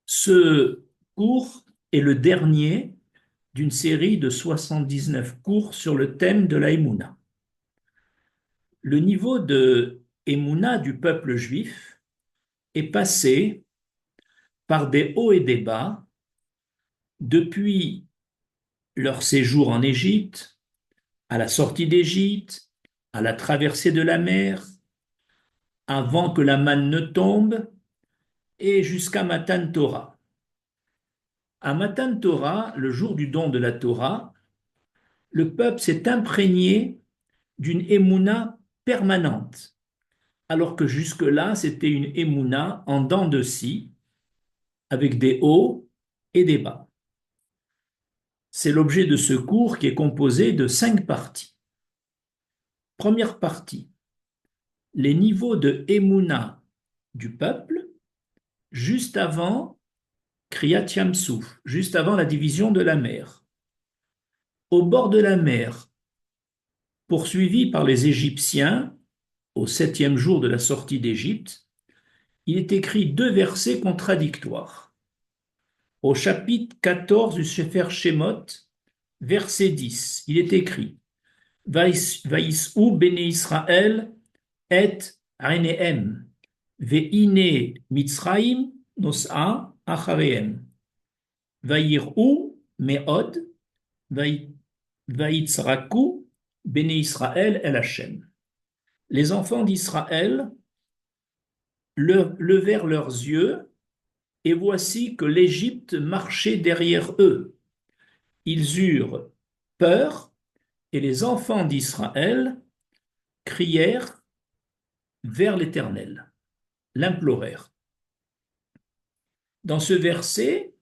Ce cours est le dernier d'une série de 79 cours sur le thème de la Emouna. Le niveau de Emouna du peuple juif est passé par des hauts et des bas depuis leur séjour en Égypte, à la sortie d'Égypte, à la traversée de la mer, avant que la manne ne tombe et jusqu'à Matan Torah. À Matan Torah, le jour du don de la Torah, le peuple s'est imprégné d'une émouna permanente, alors que jusque-là, c'était une émouna en dents de scie, avec des hauts et des bas. C'est l'objet de ce cours qui est composé de 5 parties. Première partie, les niveaux de émouna du peuple juste avant Kriyat Yam-Souf, juste avant la division de la mer. Au bord de la mer, poursuivi par les Égyptiens, au 7e jour de la sortie d'Égypte, il est écrit 2 versets contradictoires. Au chapitre 14 du Sefer Shemot, verset 10, il est écrit Vaïsou Bene Israël et Ainehem, Ve'ine Mitzraim Nos'a Acharehem, Vaïrou Me'od, Vaïtzraku Bene Israël El Hashem. Les enfants d'Israël levèrent leurs yeux, et voici que l'Égypte marchait derrière eux. Ils eurent peur, et les enfants d'Israël crièrent vers l'Éternel, l'implorèrent. Dans ce verset,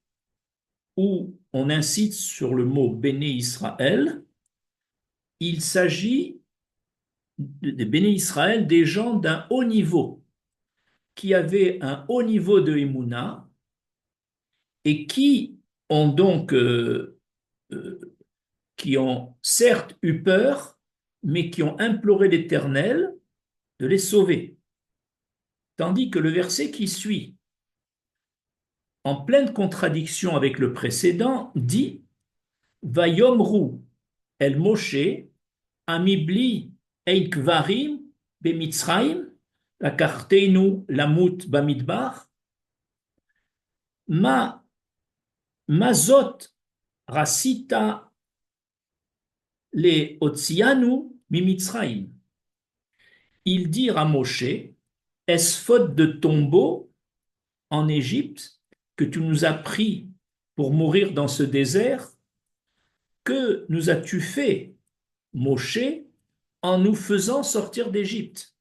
où on incite sur le mot Béné Israël, il s'agit de Béné Israël, des gens d'un haut niveau, qui avaient un haut niveau de Emouna, et qui ont donc qui ont certes eu peur, mais qui ont imploré l'Éternel de les sauver. Tandis que le verset qui suit, en pleine contradiction avec le précédent, dit Vayomru el Moshe amibli ein kvarim bemitzraim lakarteinu lamut bamidbar ma mazot rasita le otzianu mimitzraim. Ils dirent à Moshe, est-ce faute de tombeau en Égypte que tu nous as pris pour mourir dans ce désert? Que nous as-tu fait, Moshe, en nous faisant sortir d'Égypte?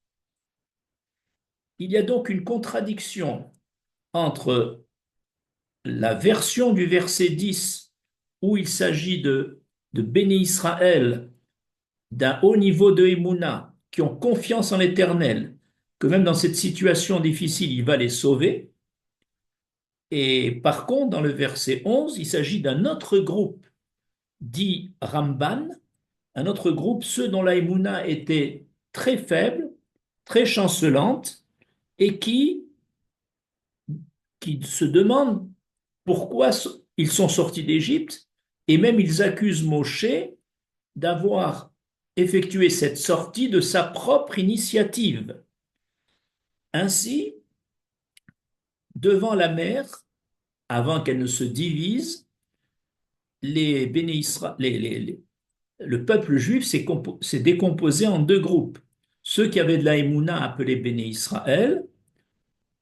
Il y a donc une contradiction entre la version du verset 10 où il s'agit de béné Israël d'un haut niveau de Emouna qui ont confiance en l'Éternel, que même dans cette situation difficile, il va les sauver. Et par contre, dans le verset 11, il s'agit d'un autre groupe, dit Ramban, un autre groupe, ceux dont la Emouna était très faible, très chancelante, et qui se demandent pourquoi ils sont sortis d'Égypte, et même ils accusent Moshe d'avoir effectué cette sortie de sa propre initiative. Ainsi, devant la mer, avant qu'elle ne se divise, les Béné Isra- le peuple juif s'est décomposé en 2 groupes. Ceux qui avaient de la Emouna appelés Béné Israël,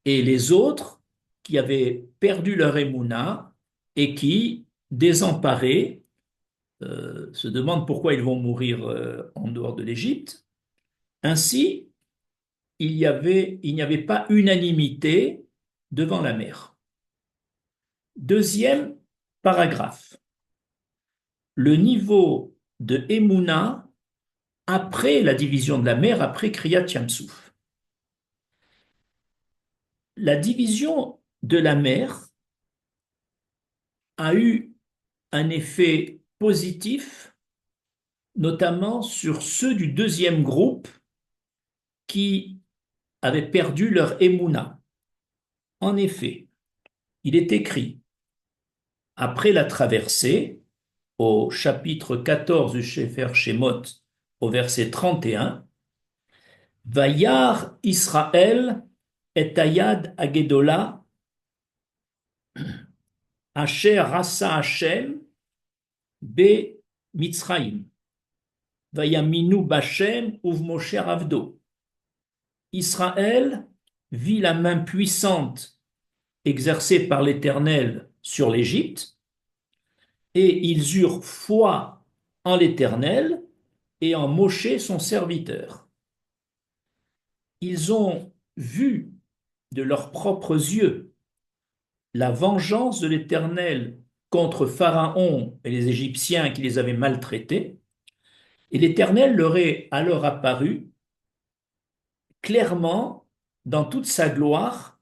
et les autres qui avaient perdu leur Emouna et qui, désemparés, se demandent pourquoi ils vont mourir en dehors de l'Égypte. Ainsi, il n'y avait pas unanimité devant la mer. Deuxième paragraphe. Le niveau de Emouna après la division de la mer, après Kriyat Yamsouf. La division de la mer a eu un effet positif, notamment sur ceux du 2e groupe qui avaient perdu leur Emouna. En effet, il est écrit, après la traversée, au chapitre 14 du Sefer Shemot, au verset 31, Vayar Israël et Ayad Agedola, Asher Rasa Hashem be Mitzrayim, Vayaminu Bashem uv Moshe Avdo. Israël vit la main puissante exercée par l'Éternel sur l'Égypte, et ils eurent foi en l'Éternel et en Moshe son serviteur. Ils ont vu de leurs propres yeux la vengeance de l'Éternel contre Pharaon et les Égyptiens qui les avaient maltraités, et l'Éternel leur est alors apparu clairement dans toute sa gloire,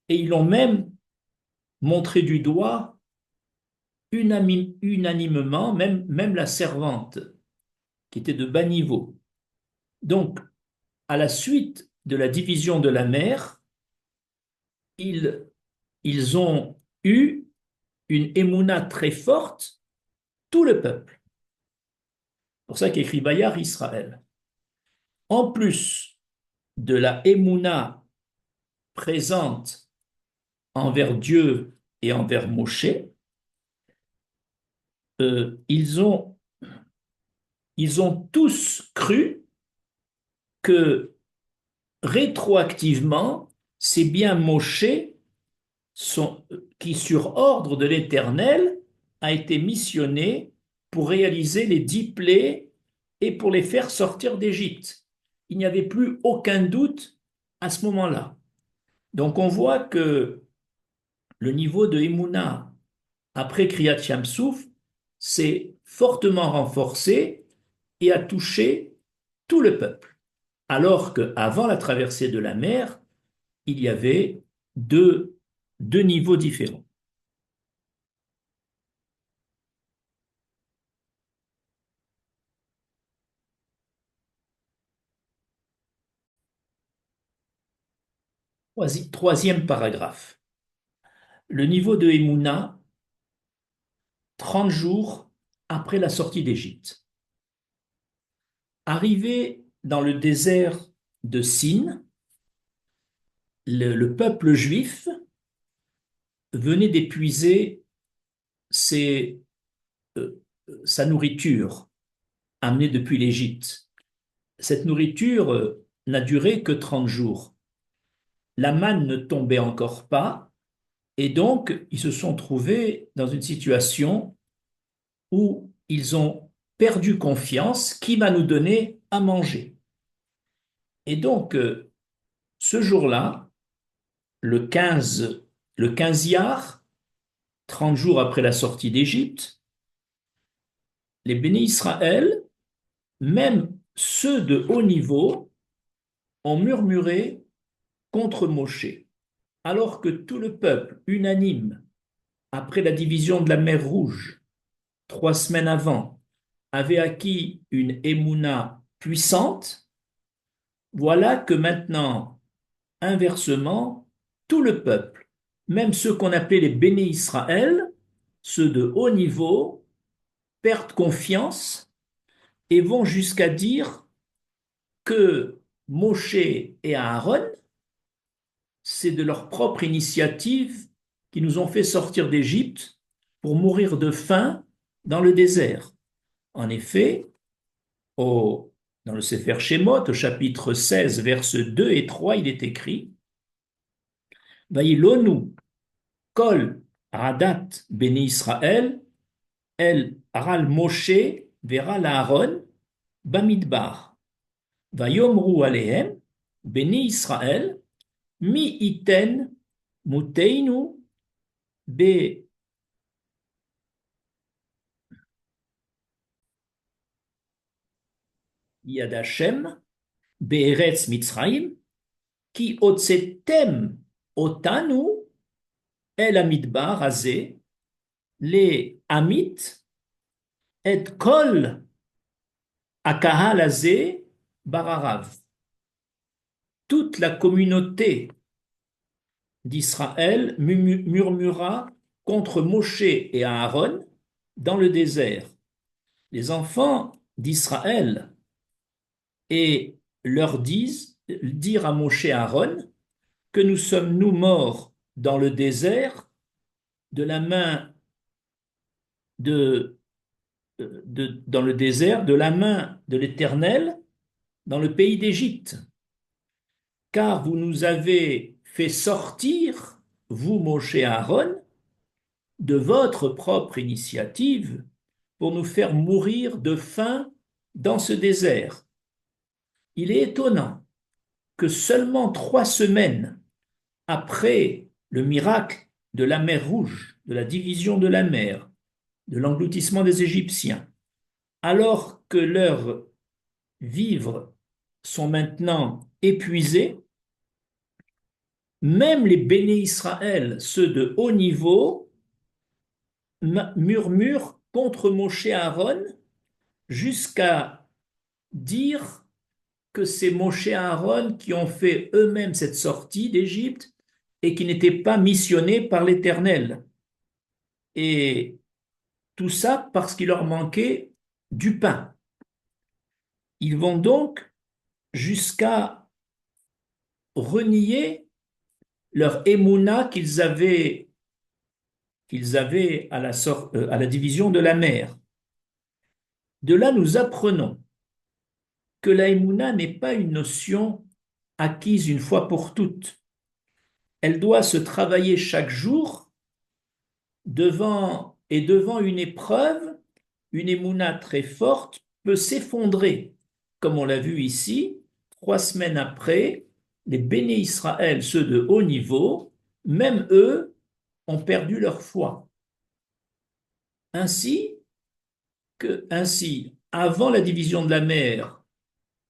et ils l'ont même montré du doigt unanimement, même la servante, qui était de bas niveau. Donc, à la suite de la division de la mer, ils, ils ont eu une émouna très forte, tout le peuple. C'est pour ça qu'écrit Bayar Israël. En plus de la émouna présente envers Dieu et envers Moshe, euh, ils ont, ils ont tous cru que rétroactivement, c'est bien Moshe qui, sur ordre de l'Éternel, a été missionné pour réaliser les 10 plaies et pour les faire sortir d'Égypte. Il n'y avait plus aucun doute à ce moment-là. Donc on voit que le niveau de Emouna après Kriyat Yamsouf s'est fortement renforcé et a touché tout le peuple. Alors qu'avant la traversée de la mer, il y avait deux niveaux différents. Troisième paragraphe. Le niveau de Emouna, 30 jours après la sortie d'Égypte. Arrivé dans le désert de Sin, le peuple juif venait d'épuiser ses, sa nourriture amenée depuis l'Égypte. Cette nourriture n'a duré que 30 jours. La manne ne tombait encore pas, et donc ils se sont trouvés dans une situation où ils ont perdu confiance. Qui va nous donner à manger? Et donc, ce jour-là, le 15, le 15 Iyar, 30 jours après la sortie d'Égypte, les bénis Israël, même ceux de haut niveau, ont murmuré contre Moshe, alors que tout le peuple, unanime, après la division de la mer Rouge, 3 semaines avant, avait acquis une émouna puissante. Voilà que maintenant, inversement, tout le peuple, même ceux qu'on appelait les béné Israël, ceux de haut niveau, perdent confiance et vont jusqu'à dire que Moshe et Aaron, c'est de leur propre initiative qui nous ont fait sortir d'Égypte pour mourir de faim dans le désert. En effet, dans le Sefer Shemot, au chapitre 16, versets 2 et 3, il est écrit Vaïlonu kol radat béni Israël el aral Moshe veral Aaron bamidbar vayomru alehem béni Israël mi iten muteinu be yad Hashem be'eretz Mitzrayim ki otsetem otanu el amidbar azeh les Amit et kol akahal azeh bararav. Toute la communauté d'Israël murmura contre Moshe et Aaron dans le désert. Les enfants d'Israël et dirent à Moshe et Aaron, que nous sommes-nous morts dans le désert de la main dans le désert de la main de l'Éternel dans le pays d'Égypte, car vous nous avez fait sortir, vous, Moshe et Aaron, de votre propre initiative pour nous faire mourir de faim dans ce désert. Il est étonnant que seulement 3 semaines après le miracle de la mer Rouge, de la division de la mer, de l'engloutissement des Égyptiens, alors que leurs vivres sont maintenant épuisés, même les béné Israël, ceux de haut niveau, murmurent contre Moshe et Aaron jusqu'à dire que c'est Moshe et Aaron qui ont fait eux-mêmes cette sortie d'Égypte et qui n'étaient pas missionnés par l'Éternel. Et tout ça parce qu'il leur manquait du pain. Ils vont donc jusqu'à renier leur émouna qu'ils avaient à la division de la mer. De là, nous apprenons que la émouna n'est pas une notion acquise une fois pour toutes. Elle doit se travailler chaque jour devant une épreuve. Une émouna très forte peut s'effondrer, comme on l'a vu ici, 3 semaines après, les béné Israël, ceux de haut niveau, même eux, ont perdu leur foi. Ainsi, avant la division de la mer,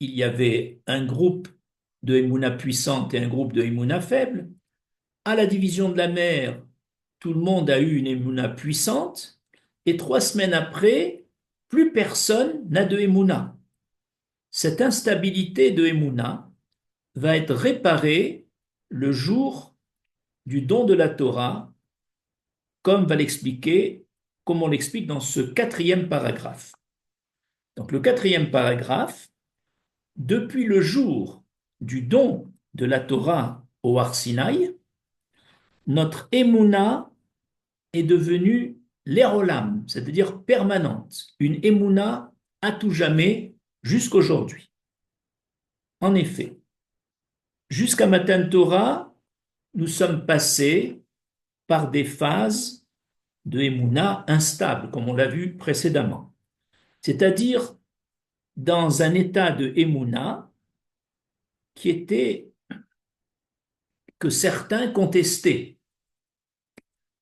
il y avait un groupe de émouna puissante et un groupe de émouna faible. À la division de la mer, tout le monde a eu une émouna puissante, et 3 semaines après, plus personne n'a de émouna. Cette instabilité de émouna va être réparée le jour du don de la Torah, comme on l'explique dans ce 4e paragraphe. Donc le 4e paragraphe, depuis le jour du don de la Torah au Har Sinaï, notre émouna est devenue l'érolam, c'est-à-dire permanente, une émouna à tout jamais jusqu'aujourd'hui. En effet, jusqu'à Matan Torah, nous sommes passés par des phases de émouna instables, comme on l'a vu précédemment. C'est-à-dire dans un état de émouna qui était que certains contestaient.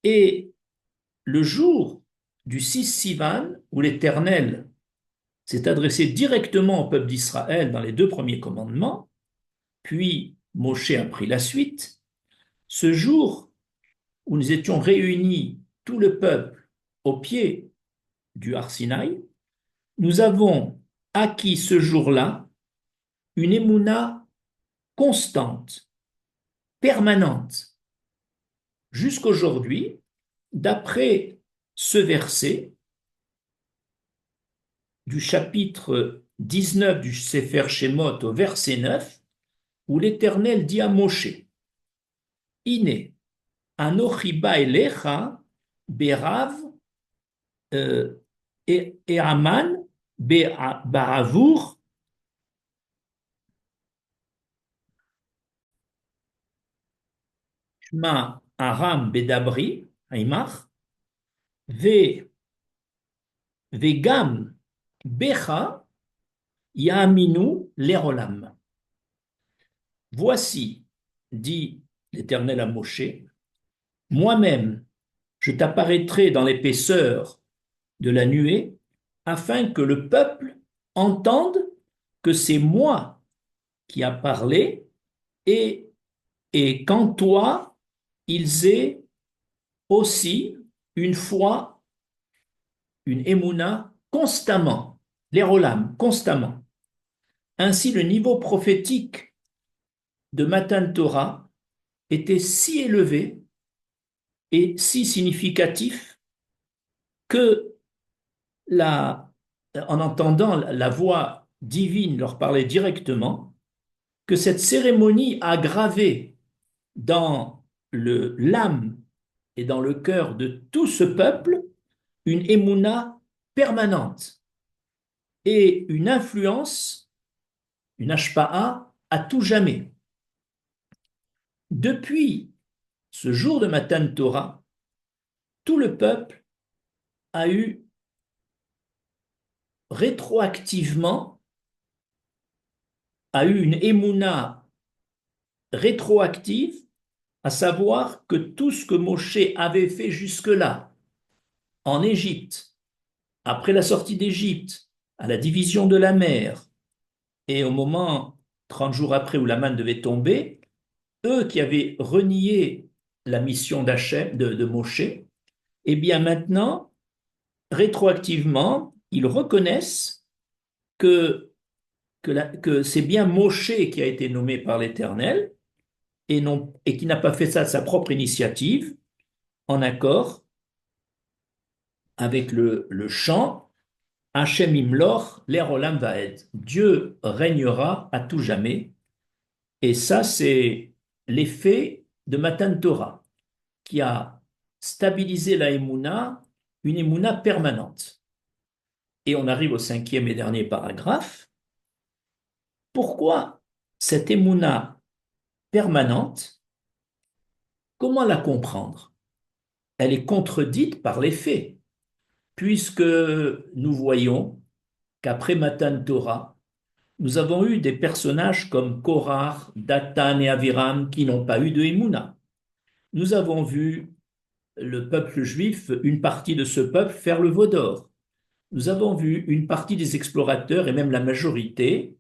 Et le jour du 6 Sivan, où l'Éternel s'est adressé directement au peuple d'Israël dans les 2 premiers commandements, puis Moshe a pris la suite, ce jour où nous étions réunis, tout le peuple, au pied du Har Sinaï, nous avons acquis ce jour-là une émouna constante, permanente, jusqu'aujourd'hui, d'après ce verset du chapitre 19 du Sefer Shemot au verset 9, où l'Éternel dit à Moshe, Ine, anochi ba elecha, berav, et aman, baravur, shma aram bedabri, aimach, vegam becha, yaminu lerolam. Voici, dit l'Éternel à Moshe, moi-même, je t'apparaîtrai dans l'épaisseur de la nuée, afin que le peuple entende que c'est moi qui a parlé et qu'en toi, ils aient aussi une foi, une émouna constamment, l'érolam, constamment. Ainsi, le niveau prophétique de Matan Torah était si élevé et si significatif que en entendant la voix divine leur parler directement, que cette cérémonie a gravé dans l'âme et dans le cœur de tout ce peuple une émouna permanente et une influence, une ashpa'a à tout jamais. Depuis ce jour de Matan Torah, tout le peuple a eu rétroactivement une émouna rétroactive, à savoir que tout ce que Moshe avait fait jusque-là en Égypte, après la sortie d'Égypte, à la division de la mer, et au moment, 30 jours après, où la manne devait tomber, eux qui avaient renié la mission d'Hachem, de Moshe, eh bien maintenant, rétroactivement, ils reconnaissent que c'est bien Moshe qui a été nommé par l'Éternel et qui n'a pas fait ça de sa propre initiative, en accord avec le chant Hachem Imlor, l'Er Olam Vaed. Dieu régnera à tout jamais. Et ça, c'est l'effet de Matan Torah, qui a stabilisé la Emouna, une Emouna permanente. Et on arrive au cinquième et dernier paragraphe. Pourquoi cette Emouna permanente, comment la comprendre? Elle est contredite par les faits, puisque nous voyons qu'après Matan Torah, nous avons eu des personnages comme Korah, Datan et Aviram qui n'ont pas eu de Emouna. Nous avons vu le peuple juif, une partie de ce peuple faire le veau d'or. Nous avons vu une partie des explorateurs et même la majorité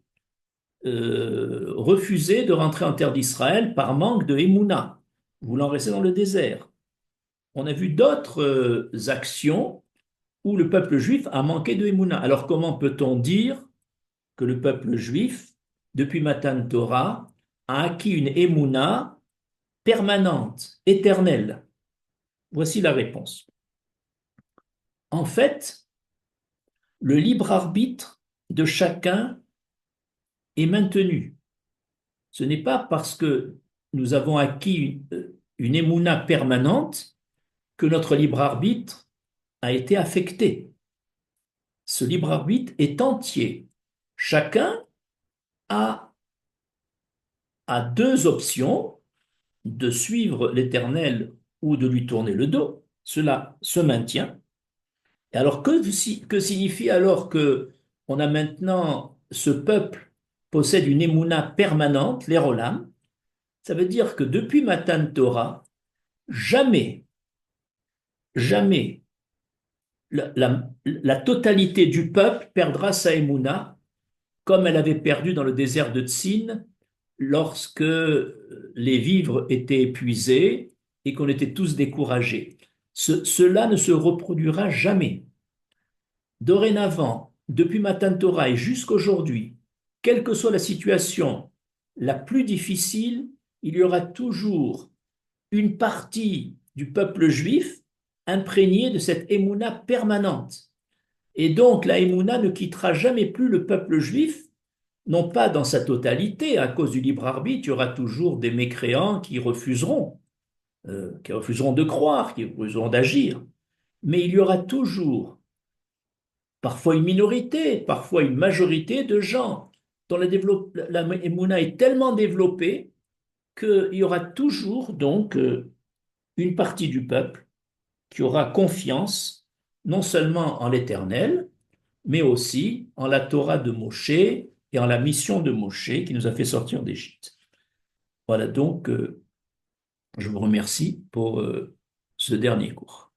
refuser de rentrer en terre d'Israël par manque de Emouna, voulant rester dans le désert. On a vu d'autres actions où le peuple juif a manqué de Emouna. Alors comment peut-on dire que le peuple juif, depuis Matan Torah, a acquis une Emouna permanente, éternelle? Voici la réponse. En fait, le libre arbitre de chacun est maintenu. Ce n'est pas parce que nous avons acquis une émouna permanente que notre libre arbitre a été affecté. Ce libre arbitre est entier. Chacun a, a deux options, de suivre l'Éternel ou de lui tourner le dos. Cela se maintient. Et alors, que signifie alors que on a maintenant ce peuple possède une émouna permanente, l'Erolam? Ça veut dire que depuis Matan Torah, jamais, jamais la totalité du peuple perdra sa émouna comme elle avait perdu dans le désert de Tsin lorsque les vivres étaient épuisés et qu'on était tous découragés. Cela ne se reproduira jamais. Dorénavant, depuis Matan Torah et jusqu'aujourd'hui, quelle que soit la situation la plus difficile, il y aura toujours une partie du peuple juif imprégnée de cette émouna permanente. Et donc la émouna ne quittera jamais plus le peuple juif, non pas dans sa totalité, à cause du libre arbitre, il y aura toujours des mécréants qui refuseront de croire, qui refuseront d'agir. Mais il y aura toujours parfois une minorité, parfois une majorité de gens dont la émouna est tellement développée qu'il y aura toujours donc une partie du peuple qui aura confiance non seulement en l'Éternel, mais aussi en la Torah de Moshe et en la mission de Moshe qui nous a fait sortir d'Égypte. Voilà donc, je vous remercie pour ce dernier cours.